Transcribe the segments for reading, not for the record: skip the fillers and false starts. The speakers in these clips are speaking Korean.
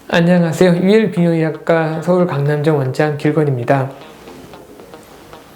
안녕하세요. 유일비뇨의학과 서울 강남점 원장 길건입니다.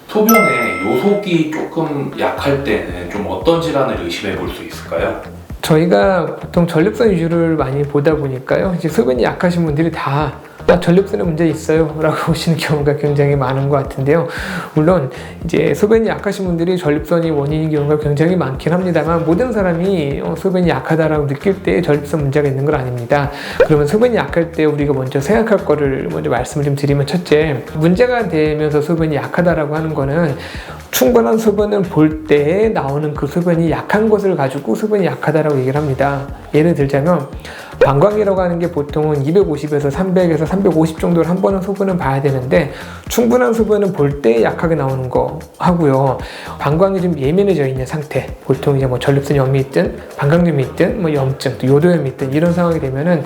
소변에 요속이 조금 약할 때는 좀 어떤 질환을 의심해 볼 수 있을까요? 저희가 보통 전립선 위주를 많이 보다 보니까요. 이제 소변이 약하신 분들이 다 전립선에 문제 있어요 라고 오시는 경우가 굉장히 많은 것 같은데요. 물론 이제 소변이 약하신 분들이 전립선이 원인인 경우가 굉장히 많긴 합니다만, 모든 사람이 소변이 약하다라고 느낄 때 전립선 문제가 있는 건 아닙니다. 그러면 소변이 약할 때 우리가 먼저 생각할 거를 먼저 말씀을 좀 드리면, 첫째, 문제가 되면서 소변이 약하다라고 하는 거는 충분한 소변을 볼 때에 나오는 그 소변이 약한 것을 가지고 소변이 약하다라고 얘기를 합니다. 예를 들자면 방광이라고 하는 게 보통은 250에서 300에서 350 정도를 한 번은 소변을 봐야 되는데, 충분한 소변을 볼 때 약하게 나오는 거 하고요. 방광이 좀 예민해져 있는 상태, 보통 이제 뭐 전립선염이 있든 방광염이 있든 뭐 염증, 또 요도염이 있든 이런 상황이 되면은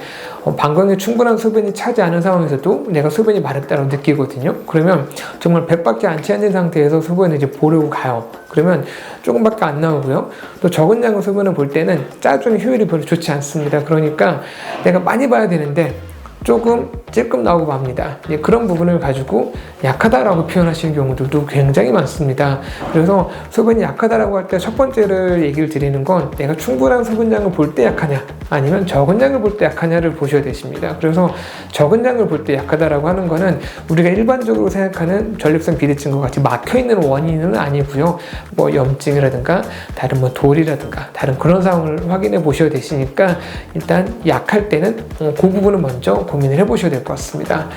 방광에 충분한 소변이 차지 않은 상황에서도 내가 소변이 마렵다고 느끼거든요. 그러면 정말 100밖에 안 차는 상태에서 소변을 이제 보려고 가요. 그러면 조금밖에 안 나오고요. 또 적은 양의 소변을 볼 때는 짜주는 효율이 별로 좋지 않습니다. 그러니까 내가 많이 봐야 되는데 조금 찔끔 나오고 맙니다. 그런 부분을 가지고 약하다라고 표현하시는 경우들도 굉장히 많습니다. 그래서 소변이 약하다라고 할 때 첫 번째를 얘기를 드리는 건, 내가 충분한 소변량을 볼 때 약하냐 아니면 적은 양을 볼 때 약하냐를 보셔야 되십니다. 그래서 적은 양을 볼 때 약하다라고 하는 거는 우리가 일반적으로 생각하는 전립선 비대증과 같이 막혀있는 원인은 아니고요. 뭐 염증이라든가 다른 뭐 돌이라든가 다른 그런 상황을 확인해 보셔야 되시니까, 일단 약할 때는 그 부분은 먼저 고민을 해보셔야 될 것 같습니다.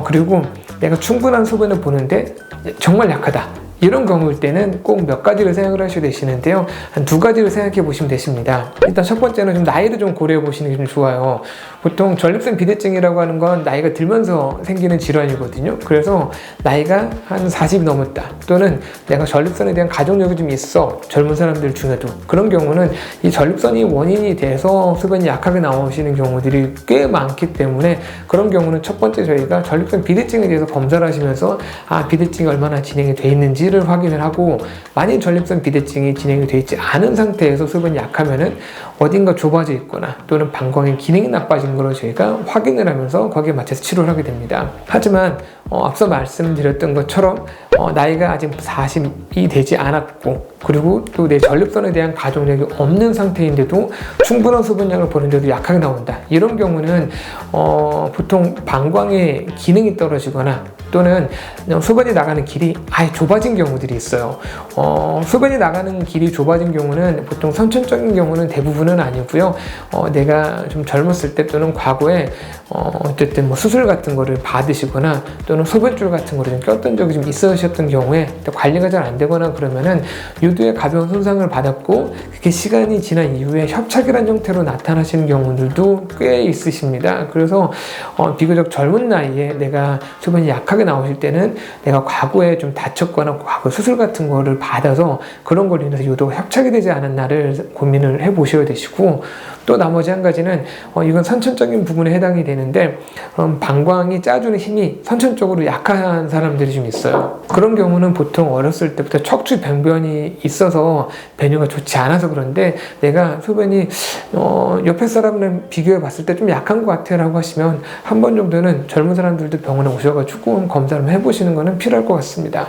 그리고 내가 충분한 소변을 보는데 정말 약하다, 이런 경우일 때는 꼭 몇 가지를 생각을 하셔야 되시는데요. 한 두 가지를 생각해 보시면 되십니다. 일단 첫 번째는 좀 나이를 좀 고려해 보시는 게 좀 좋아요. 보통 전립선 비대증이라고 하는 건 나이가 들면서 생기는 질환이거든요. 그래서 나이가 한 40이 넘었다, 또는 내가 전립선에 대한 가족력이 좀 있어, 젊은 사람들 중에도, 그런 경우는 이 전립선이 원인이 돼서 소변이 약하게 나오시는 경우들이 꽤 많기 때문에, 그런 경우는 첫 번째 저희가 전립선 비대증에 대해서 검사를 하시면서 비대증이 얼마나 진행이 돼 있는지를 확인을 하고, 만일 전립선 비대증이 진행이 되어 있지 않은 상태에서 소변이 약하면은 어딘가 좁아져 있거나 또는 방광의 기능이 나빠진 걸로 저희가 확인을 하면서 거기에 맞춰서 치료를 하게 됩니다. 하지만 앞서 말씀드렸던 것처럼 나이가 아직 40이 되지 않았고, 그리고 또 내 전립선에 대한 가족력이 없는 상태인데도 충분한 소변량을 보는데도 약하게 나온다, 이런 경우는 보통 방광의 기능이 떨어지거나 또는 소변이 나가는 길이 아예 좁아진 경우들이 있어요. 소변이 나가는 길이 좁아진 경우는 보통 선천적인 경우는 대부분은 아니고요. 내가 좀 젊었을 때 또는 과거에 어쨌든 뭐 수술 같은 거를 받으시거나 또는 소변줄 같은 거를 좀 꼈던 적이 좀 있으셨던 경우에 관리가 잘 안 되거나 그러면은 유두에 가벼운 손상을 받았고, 그게 시간이 지난 이후에 협착이라는 형태로 나타나시는 경우들도 꽤 있으십니다. 그래서 비교적 젊은 나이에 내가 소변이 약하게 나오실 때는 내가 과거에 좀 다쳤거나 과거 수술 같은 거를 받아서 그런 걸로 인해서 유도가 협착이 되지 않았나를 고민을 해 보셔야 되시고, 또 나머지 한 가지는 이건 선천적인 부분에 해당이 되는데, 방광이 짜주는 힘이 선천적으로 약한 사람들이 좀 있어요. 그런 경우는 보통 어렸을 때부터 척추 병변이 있어서 배뇨가 좋지 않아서 그런데, 내가 소변이 옆에 사람을 비교해 봤을 때 좀 약한 것 같아요 라고 하시면 한 번 정도는 젊은 사람들도 병원에 오셔가지고 검사를 해보시는 거는 필요할 것 같습니다.